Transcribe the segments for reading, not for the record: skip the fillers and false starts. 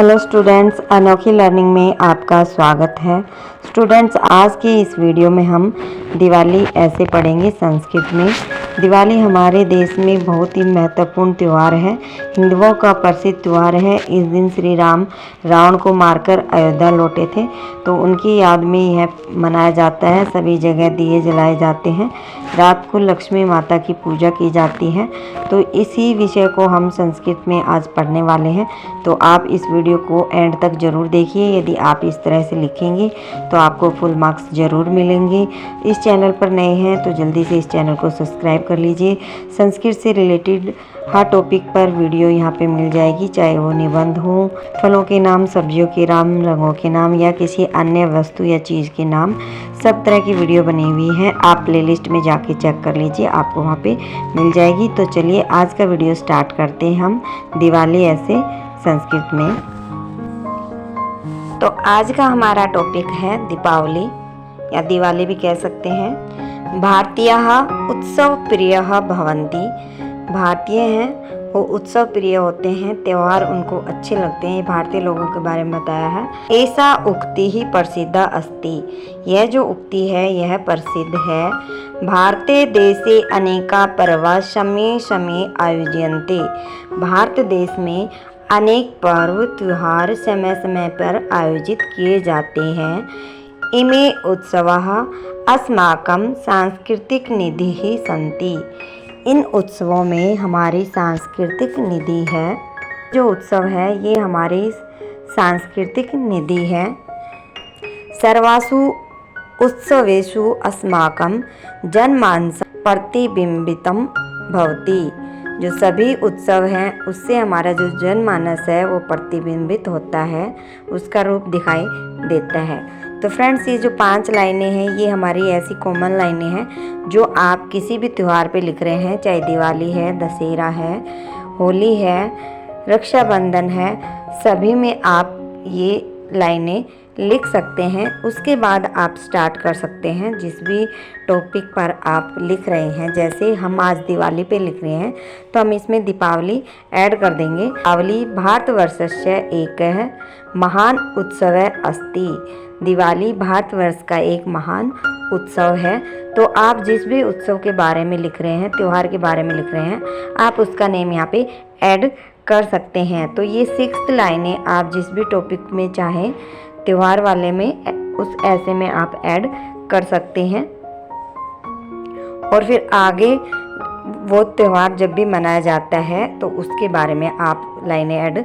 Hello students, अनोखी learning में आपका स्वागत है। स्टूडेंट्स, आज की इस वीडियो में हम दिवाली ऐसे पढ़ेंगे संस्कृत में। दिवाली हमारे देश में बहुत ही महत्वपूर्ण त्यौहार है। हिंदुओं का प्रसिद्ध त्यौहार है। इस दिन श्री राम रावण को मारकर अयोध्या लौटे थे, तो उनकी याद में यह मनाया जाता है। सभी जगह दिए जलाए जाते हैं। रात को लक्ष्मी माता की पूजा की जाती है। तो इसी विषय को हम संस्कृत में आज पढ़ने वाले हैं। तो आप इस वीडियो को एंड तक ज़रूर देखिए। यदि आप इस तरह से लिखेंगे तो आपको फुल मार्क्स ज़रूर मिलेंगे। इस चैनल पर नए हैं तो जल्दी से इस चैनल को सब्सक्राइब कर लीजिए। संस्कृत से रिलेटेड हर टॉपिक पर वीडियो यहाँ पे मिल जाएगी, चाहे वो निबंध हो, फलों के नाम, सब्जियों के नाम, रंगों के नाम या किसी अन्य वस्तु या चीज़ के नाम, सब तरह की वीडियो बनी हुई है। आप प्लेलिस्ट में जाके चेक कर लीजिए, आपको वहाँ पे मिल जाएगी। तो चलिए आज का वीडियो स्टार्ट करते हैं हम दिवाली ऐसे संस्कृत में। तो आज का हमारा टॉपिक है दीपावली या दिवाली भी कह सकते हैं। भारतीयः उत्सव प्रियः भवन्ति। भारतीय हैं वो उत्सव प्रिय होते हैं, त्यौहार उनको अच्छे लगते हैं। भारतीय लोगों के बारे में बताया है। ऐसा उक्ति ही प्रसिद्ध अस्ति। यह जो उक्ति है यह प्रसिद्ध है। भारते देशे अनेका पर्व समय समय आयोज्यन्ते। भारत देश में अनेक पर्व त्योहार समय समय पर आयोजित किए जाते हैं। इमे उत्सवाः अस्माकं सांस्कृतिक निधिः सन्ति। इन उत्सवों में हमारी सांस्कृतिक निधि है। जो उत्सव है ये हमारी सांस्कृतिक निधि है। सर्वासु उत्सवेषु अस्माकं जनमानसं प्रतिबिंबितं भवति। जो सभी उत्सव हैं उससे हमारा जो जनमानस है वो प्रतिबिंबित होता है, उसका रूप दिखाई देता है। तो फ्रेंड्स, ये जो 5 लाइनें हैं ये हमारी ऐसी कॉमन लाइनें हैं जो आप किसी भी त्यौहार पे लिख रहे हैं, चाहे दिवाली है, दशहरा है, होली है, रक्षाबंधन है, सभी में आप ये लाइनें लिख सकते हैं। उसके बाद आप स्टार्ट कर सकते हैं जिस भी टॉपिक पर आप लिख रहे हैं। जैसे हम आज दिवाली पे लिख रहे हैं तो हम इसमें दीपावली ऐड कर देंगे। दीपावली भारतवर्षस्य एकः महान उत्सव अस्ति। दिवाली भारतवर्ष का एक महान उत्सव है। तो आप जिस भी उत्सव के बारे में लिख रहे हैं, त्यौहार के बारे में लिख रहे हैं, आप उसका नेम यहाँ पे ऐड कर सकते हैं। तो ये 6 लाइनें आप जिस भी टॉपिक में चाहें त्यौहार वाले में उस ऐसे में आप ऐड कर सकते हैं। और फिर आगे वो त्यौहार जब भी मनाया जाता है तो उसके बारे में आप लाइनें ऐड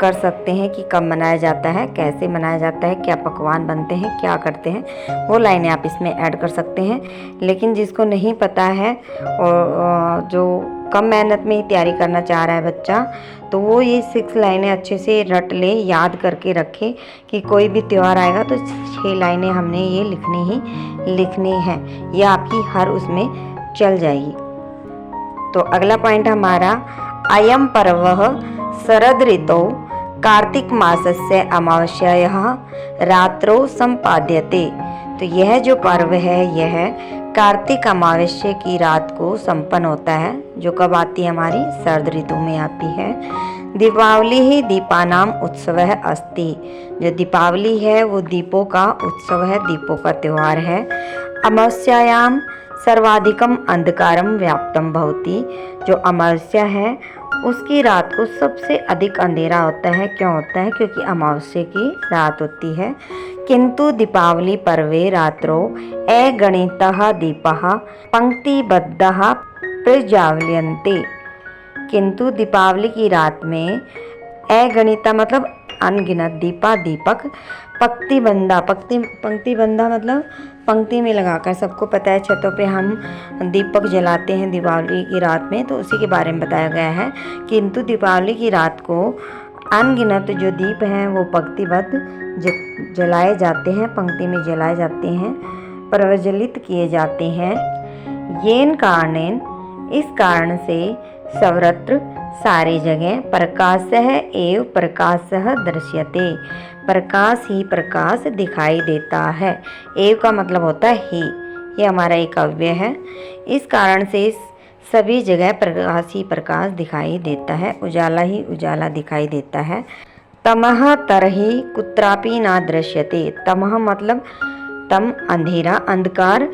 कर सकते हैं कि कब मनाया जाता है, कैसे मनाया जाता है, क्या पकवान बनते हैं, क्या करते हैं, वो लाइनें आप इसमें ऐड कर सकते हैं। लेकिन जिसको नहीं पता है और जो कम मेहनत में ही तैयारी करना चाह रहा है बच्चा, तो वो ये 6 लाइनें अच्छे से रट ले, याद करके रखे कि कोई भी त्यौहार आएगा तो 6 लाइनें हमने ये लिखनी हैं। ये आपकी हर उसमें चल जाएगी। तो अगला पॉइंट हमारा अयम पर्वः शरद ऋतौ कार्तिक मासस्य अमावास्यायाः रात्रौ संपाद्यते। तो यह जो पर्व है यह कार्तिक अमावस्या की रात को संपन्न होता है, जो कब आती है, हमारी शरद ऋतु में आती है। दीपावली ही दीपानाम उत्सव है अस्ति। जो दीपावली है वो दीपों का उत्सव है, दीपों का त्यौहार है। अमावस्यायाम सर्वाधिकम अंधकारम व्याप्तम भवति। जो अमावस्या है उसकी रात को सबसे अधिक अंधेरा होता है। क्यों होता है? क्योंकि अमावस्या की रात होती है। किंतु दीपावली पर्वे रात्रौ अगणितः दीपः पंक्तिबद्धः प्रज्वाल्यन्ते। किंतु दीपावली की रात में अगणित मतलब अनगिनत दीपक पंक्तिबंधा मतलब पंक्ति में लगाकर, सबको पता है छतों पे हम दीपक जलाते हैं दिवाली की रात में, तो उसी के बारे में बताया गया है। किंतु दीपावली की रात को अनगिनत जो दीप हैं वो पंक्तिबद्ध जलाए जाते हैं, पंक्ति में जलाए जाते हैं, प्रज्वलित किए जाते हैं। येन कारणेन, इस कारण से सर्वत्र सारी जगह प्रकाशः एव प्रकाशः दृश्यते। प्रकाश ही प्रकाश दिखाई देता है। एव का मतलब होता है ही, ये हमारा एक अव्यय है। इस कारण से सभी जगह प्रकाश ही प्रकाश दिखाई देता है, उजाला ही उजाला दिखाई देता है। तमः तरहि कुत्रापि न दृश्यते। तमः मतलब तम अंधेरा, अंधकार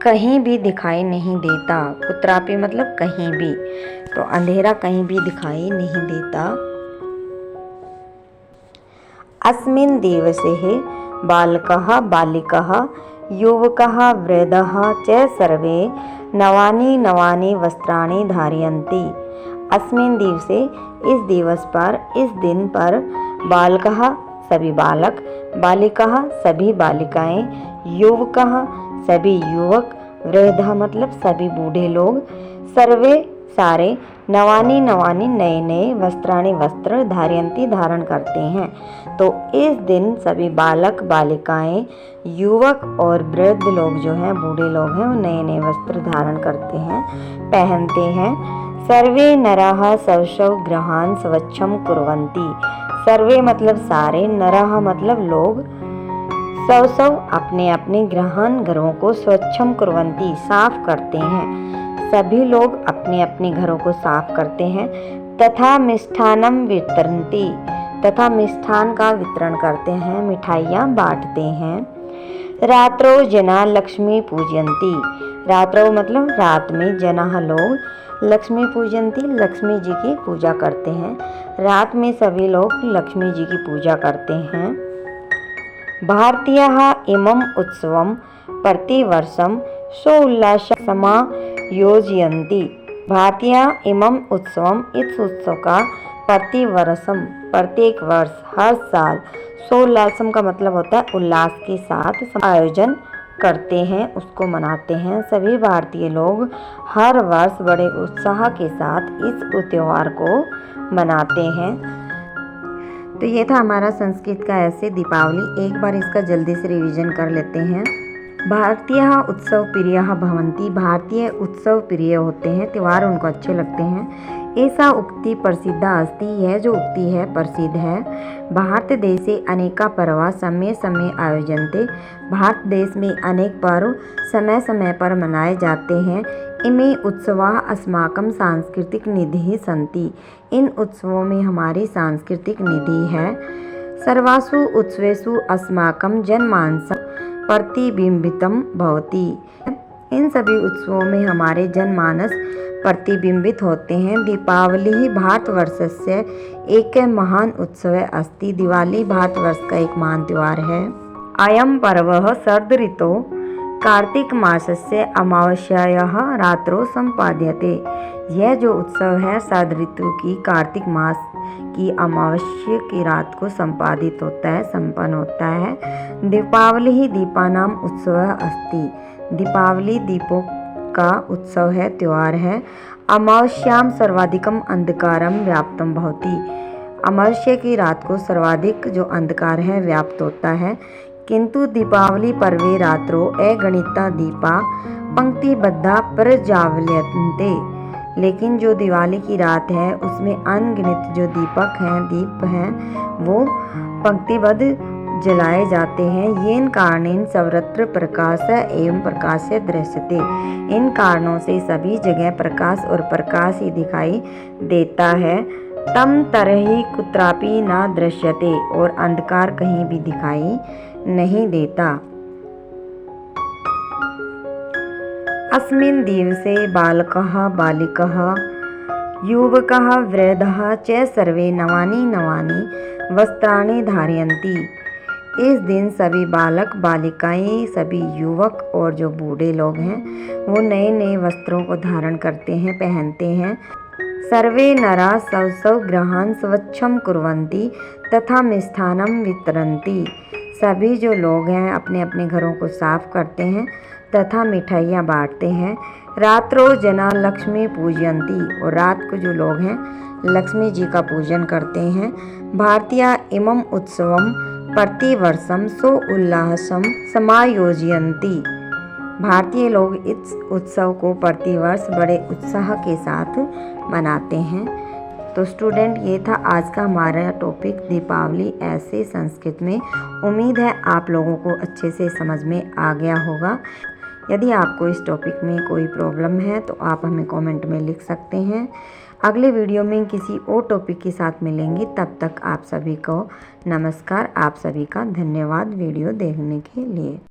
कहीं भी दिखाई नहीं देता। कुत्रापि मतलब कहीं भी, तो अंधेरा कहीं भी दिखाई नहीं देता। अस्मिन् दिवसे बालकः बालिकाः युवकः वृद्धः च सर्वे नवानि नवानि वस्त्राणि धारयन्ति। अस्मिन् दिवसे इस दिवस पर, इस दिन पर, बालकः सभी बालक, बालिकाः सभी बालिकाएं, युवकः सभी युवक, वृद्धः मतलब सभी बूढ़े लोग, सर्वे सारे, नवानि नवानि नए नए, वस्त्राणि वस्त्र, धारयन्ति धारण करते हैं। तो इस दिन सभी बालक बालिकाएं, युवक और वृद्ध लोग जो हैं, बूढ़े लोग हैं, वो नए नए वस्त्र धारण करते हैं, पहनते हैं। सर्वे नराः स्वस्व गृहान् स्वच्छं कुर्वन्ति। सर्वे मतलब सारे, नराः मतलब लोग, स्वस्व अपने अपने गृहान् घरों को, स्वच्छं कुर्वन्ति साफ करते हैं। सभी लोग अपने अपने घरों को साफ करते हैं। तथा मिष्ठान्नं वितरन्ति, तथा मिष्ठान का वितरण करते हैं, मिठाइयाँ बांटते हैं। रात्रौ जना लक्ष्मी पूजयन्ति। रात्रौ मतलब रात में, जनाः लोग, लक्ष्मी पूजयन्ति लक्ष्मी जी की पूजा करते हैं। रात में सभी लोग लक्ष्मी जी की पूजा करते हैं। भारतीयाः इमम् उत्सवं प्रतिवर्षं सोल्लासं समायोजयन्ति। भारतीय इमम् उत्सवम, इस उत्सव का प्रतिवर्षम प्रत्येक वर्ष, हर साल, सोल्लासम का मतलब होता है उल्लास के साथ आयोजन करते हैं, उसको मनाते हैं। सभी भारतीय लोग हर वर्ष बड़े उत्साह के साथ इस त्योहार को मनाते हैं। तो ये था हमारा संस्कृत का ऐसे दीपावली। एक बार इसका जल्दी से रिवीजन कर लेते हैं। भारतीय उत्सव प्रियः भवन्ति। भारतीय उत्सव प्रिय होते हैं, त्यौहार उनको अच्छे लगते हैं। ऐसा उक्ति प्रसिद्धा अस्ति, यह जो उक्ति है प्रसिद्ध है। भारत देशे अनेका पर्व समय समय आयोजन्ते। भारत देश में अनेक पर्व समय समय पर मनाए जाते हैं। इमे उत्सवाः अस्माकं सांस्कृतिक निधिः सन्ति। इन उत्सवों में हमारी सांस्कृतिक निधि है। सर्वासु उत्सवेषु अस्माकं जनमानसं प्रतिबिंबितं भवति। इन सभी उत्सवों में हमारे जनमानस प्रतिबिंबित होते हैं। दीपावली भारतवर्षस्य एक महान उत्सव अस्ति। दिवाली भारतवर्ष का एक महान त्यौहार है। अयं पर्वः शरद ऋतौ कार्तिक मासस्य अमावास्यायाः रात्रौ सम्पाद्यते। यह जो उत्सव है शरद ऋतु की कार्तिक मास की अमावस्या की रात को संपादित होता है, संपन्न होता है। दीपावली ही दीपानाम उत्सव अस्ति। दीपावली दीपों का उत्सव है, त्यौहार है। अमावस्याम सर्वाधिकम अंधकारम व्याप्तम भवति। अमावस्या की रात को सर्वाधिक जो अंधकार है व्याप्त होता है। किंतु दीपावली पर्वे रात्रो अगणिता दीपा पंक्तिबद्धा प्रज्वाल्यन्ते। लेकिन जो दिवाली की रात है उसमें अनगिनत जो दीप हैं वो पंक्तिबद्ध जलाए जाते हैं। येन कारणेन सर्वत्र प्रकाश एवं प्रकाश दृश्यते। इन कारणों से सभी जगह प्रकाश और प्रकाश ही दिखाई देता है। तम तरहि कुत्रापि न दृश्यते, और अंधकार कहीं भी दिखाई नहीं देता। अस्मिन् दिवसे बालकः बालिकाः युवकः वृद्धः च सर्वे नवानि नवानि वस्त्राणि धारयन्ति। इस दिन सभी बालक बालिकाएं, सभी युवक और जो बूढ़े लोग हैं वो नए नए वस्त्रों को धारण करते हैं, पहनते हैं। सर्वे नरा स्वस्व गृहान् स्वच्छं कुर्वन्ति तथा मिष्ठान्नं वितरन्ति। सभी जो लोग हैं अपने अपने घरों को साफ करते हैं तथा मिठाइयाँ बांटते हैं। रात्रो जना लक्ष्मी पूजयन्ति, और रात को जो लोग हैं लक्ष्मी जी का पूजन करते हैं। भारतीय इमम् उत्सवम प्रतिवर्षम सो उल्लासम समायोजयन्ति। भारतीय लोग इस उत्सव को प्रतिवर्ष बड़े उत्साह के साथ मनाते हैं। तो स्टूडेंट, ये था आज का हमारा टॉपिक दीपावली ऐसे संस्कृत में। उम्मीद है आप लोगों को अच्छे से समझ में आ गया होगा। यदि आपको इस टॉपिक में कोई प्रॉब्लम है तो आप हमें कमेंट में लिख सकते हैं। अगले वीडियो में किसी और टॉपिक के साथ मिलेंगे। तब तक आप सभी को नमस्कार। आप सभी का धन्यवाद वीडियो देखने के लिए।